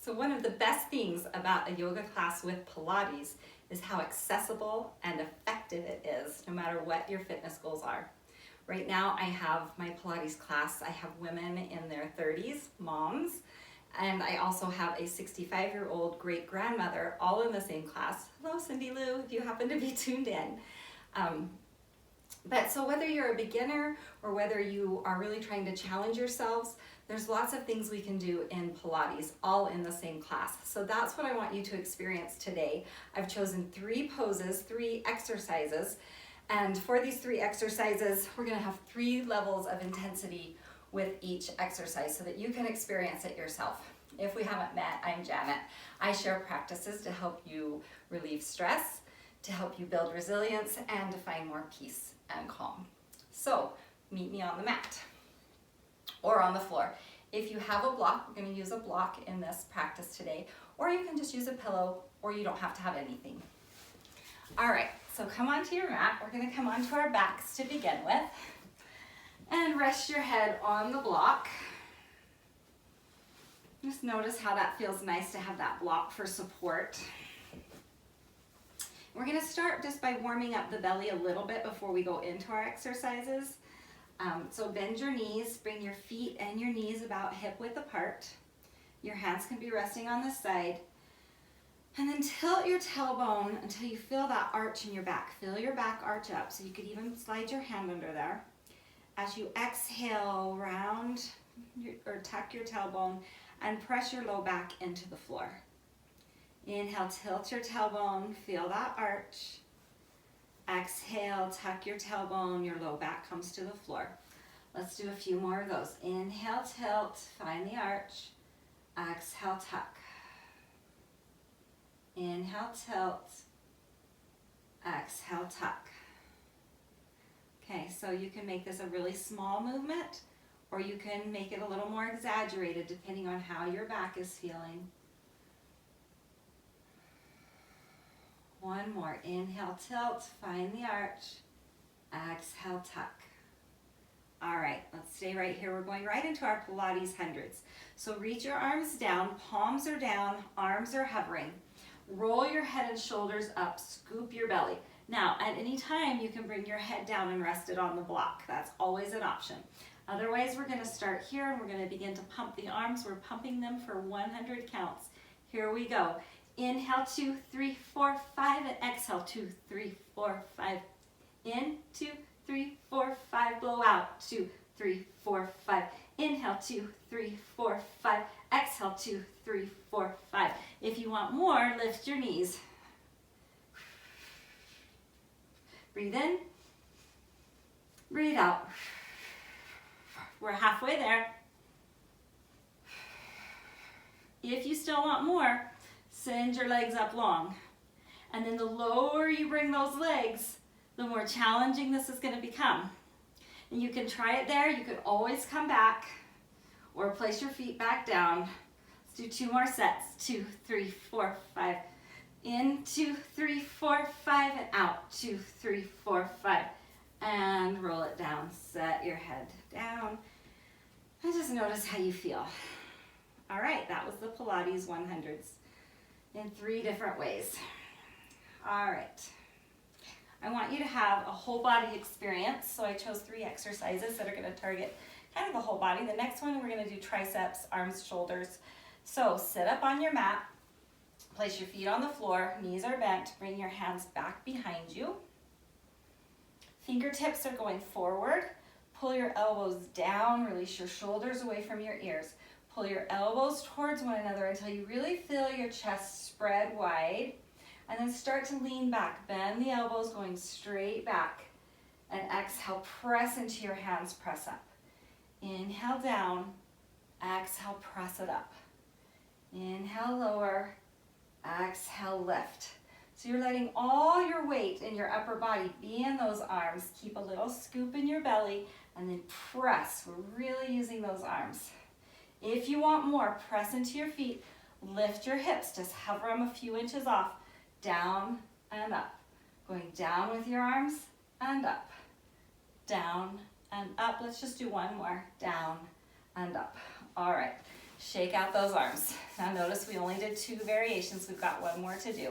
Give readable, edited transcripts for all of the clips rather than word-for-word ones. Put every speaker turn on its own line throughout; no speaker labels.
So one of the best things about a yoga class with Pilates is how accessible and effective it is, no matter what your fitness goals are. Right now I have my Pilates class. I have women in their 30s, moms, and I also have a 65-year-old great-grandmother all in the same class. Hello, Cindy Lou, if you happen to be tuned in. But so whether you're a beginner or whether you are really trying to challenge yourselves, there's lots of things we can do in Pilates, all in the same class. So that's what I want you to experience today. I've chosen 3 poses, 3 exercises, and for these 3 exercises, we're gonna have 3 levels of intensity with each exercise so that you can experience it yourself. If we haven't met, I'm Janet. I share practices to help you relieve stress, to help you build resilience, and to find more peace and calm. So meet me on the mat or on the floor. If you have a block, we're going to use a block in this practice today, or you can just use a pillow, or you don't have to have anything. All right, so come onto your mat. We're going to come onto our backs to begin with, and rest your head on the block. Just notice how that feels nice to have that block for support. We're going to start just by warming up the belly a little bit before we go into our exercises. So bend your knees, bring your feet and your knees about hip width apart. Your hands can be resting on the side. And then tilt your tailbone until you feel that arch in your back. Feel your back arch up, so you could even slide your hand under there. As you exhale, round or tuck your tailbone and press your low back into the floor. Inhale, tilt your tailbone, feel that arch. Exhale, tuck your tailbone, your low back comes to the floor. Let's do a few more of those. Inhale, tilt, find the arch. Exhale, tuck. Inhale, tilt. Exhale, tuck. Okay, so you can make this a really small movement, or you can make it a little more exaggerated depending on how your back is feeling. One more. Inhale, tilt, find the arch. Exhale, tuck. All right, let's stay right here. We're going right into our Pilates hundreds. So reach your arms down, palms are down, arms are hovering. Roll your head and shoulders up, scoop your belly. Now, at any time, you can bring your head down and rest it on the block. That's always an option. Otherwise, we're gonna start here and we're gonna begin to pump the arms. We're pumping them for 100 counts. Here we go. Inhale, 2, 3, 4, 5, and exhale, 2, 3, 4, 5. In, 2, 3, 4, 5, blow out, 2, 3, 4, 5. Inhale, 2, 3, 4, 5. Exhale, 2, 3, 4, 5. If you want more, lift your knees. Breathe in, breathe out. We're halfway there. If you still want more, send your legs up long. And then the lower you bring those legs, the more challenging this is going to become. And you can try it there. You could always come back or place your feet back down. Let's do 2 more sets. 2, 3, 4, 5. In, 2, 3, 4, 5, and out. 2, 3, 4, 5. And roll it down. Set your head down. And just notice how you feel. All right, that was the Pilates 100s. In 3 different ways. All right. I want you to have a whole body experience, so I chose 3 exercises that are going to target kind of the whole body. The next one, we're going to do triceps, arms, shoulders. So sit up on your mat, place your feet on the floor, knees are bent, bring your hands back behind you. Fingertips are going forward. Pull your elbows down, release your shoulders away from your ears. Pull your elbows towards one another until you really feel your chest spread wide. And then start to lean back. Bend the elbows going straight back. And exhale, press into your hands, press up. Inhale down. Exhale, press it up. Inhale, lower. Exhale, lift. So you're letting all your weight in your upper body be in those arms. Keep a little scoop in your belly and then press. We're really using those arms. If you want more, press into your feet, lift your hips, just hover them a few inches off, down and up. Going down with your arms and up, down and up. Let's just do one more, down and up. All right, Shake out those arms. Now notice we only did 2 variations. We've got 1 more to do.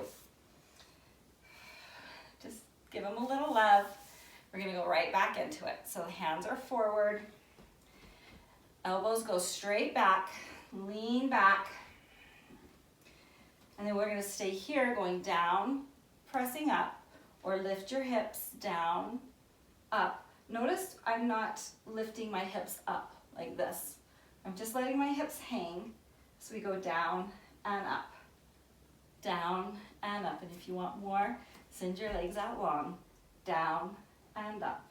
Just give them a little love. We're gonna go right back into it. So hands are forward. Elbows go straight back, lean back. And then we're gonna stay here going down, pressing up, or lift your hips down, up. Notice I'm not lifting my hips up like this. I'm just letting my hips hang. So we go down and up, down and up. And if you want more, send your legs out long, down and up,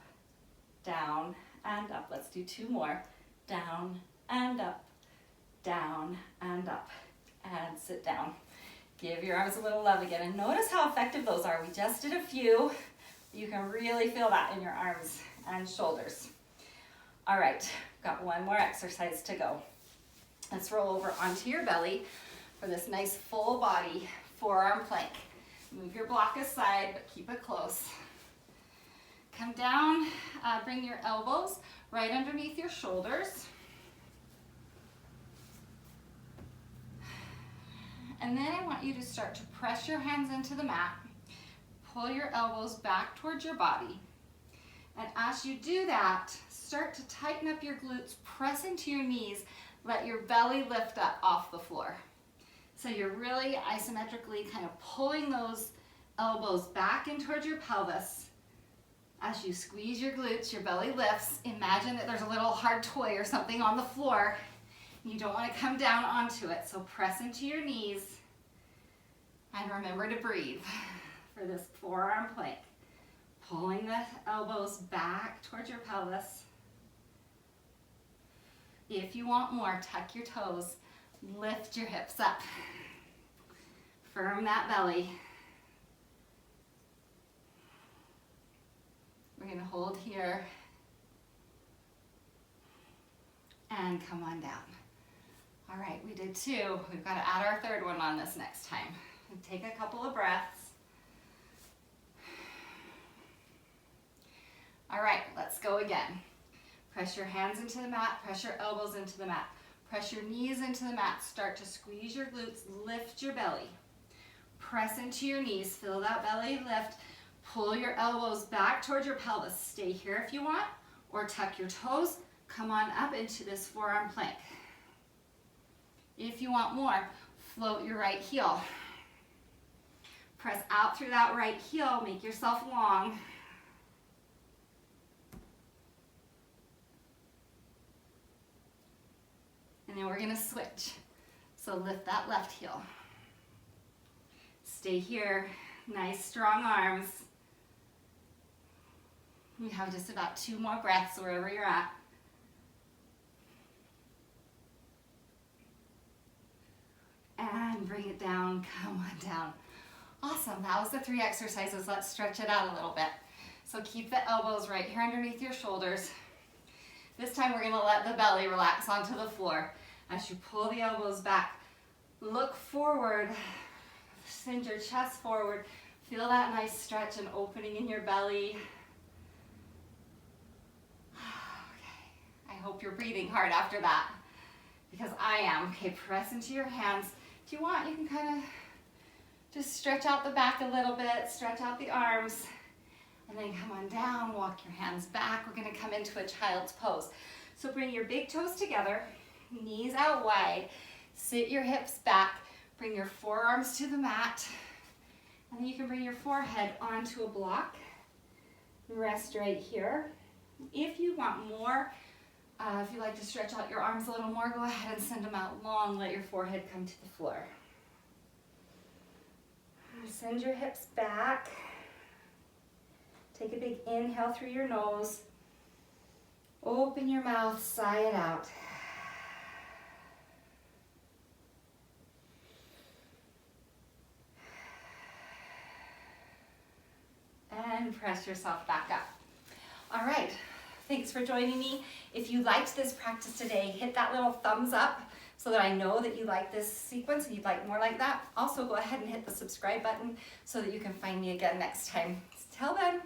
down and up. Let's do 2 more. Down and up, down and up, and sit down. Give your arms a little love again, and notice how effective those are. We just did a few. You can really feel that in your arms and shoulders. All right, got 1 more exercise to go. Let's roll over onto your belly for this nice full body forearm plank. Move your block aside, but keep it close. Come down, bring your elbows right underneath your shoulders. And then I want you to start to press your hands into the mat. Pull your elbows back towards your body. And as you do that, start to tighten up your glutes, press into your knees, let your belly lift up off the floor. So you're really isometrically kind of pulling those elbows back in towards your pelvis. As you squeeze your glutes, your belly lifts. Imagine that there's a little hard toy or something on the floor. You don't want to come down onto it, so press into your knees. And remember to breathe for this forearm plank. Pulling the elbows back towards your pelvis. If you want more, tuck your toes, lift your hips up. Firm that belly. We're going to hold here and come on down. All right, we did 2. We've got to add our 3rd one on this next time. Take a couple of breaths. All right, let's go again. Press your hands into the mat, press your elbows into the mat. Press your knees into the mat, start to squeeze your glutes, lift your belly. Press into your knees, feel that belly lift. Pull your elbows back towards your pelvis. Stay here if you want, or tuck your toes. Come on up into this forearm plank. If you want more, float your right heel. Press out through that right heel, make yourself long. And then we're gonna switch. So lift that left heel. Stay here, nice strong arms. You have just about 2 more breaths wherever you're at. And bring it down, come on down. Awesome, that was the 3 exercises. Let's stretch it out a little bit. So keep the elbows right here underneath your shoulders. This time we're gonna let the belly relax onto the floor. As you pull the elbows back, look forward, send your chest forward. Feel that nice stretch and opening in your belly. Okay, I hope you're breathing hard after that, because I am. Okay, press into your hands. If you want, you can kind of just stretch out the back a little bit, stretch out the arms, and then come on down, walk your hands back. We're gonna come into a child's pose. So bring your big toes together, knees out wide, sit your hips back, bring your forearms to the mat, and then you can bring your forehead onto a block. Rest right here. If you want more, if you like to stretch out your arms a little more, go ahead and send them out long. Let your forehead come to the floor. Send your hips back. Take a big inhale through your nose. Open your mouth, sigh it out. And press yourself back up. All right, thanks for joining me. If you liked this practice today, hit that little thumbs up so that I know that you like this sequence and you'd like more like that. Also, go ahead and hit the subscribe button so that you can find me again next time. Till then.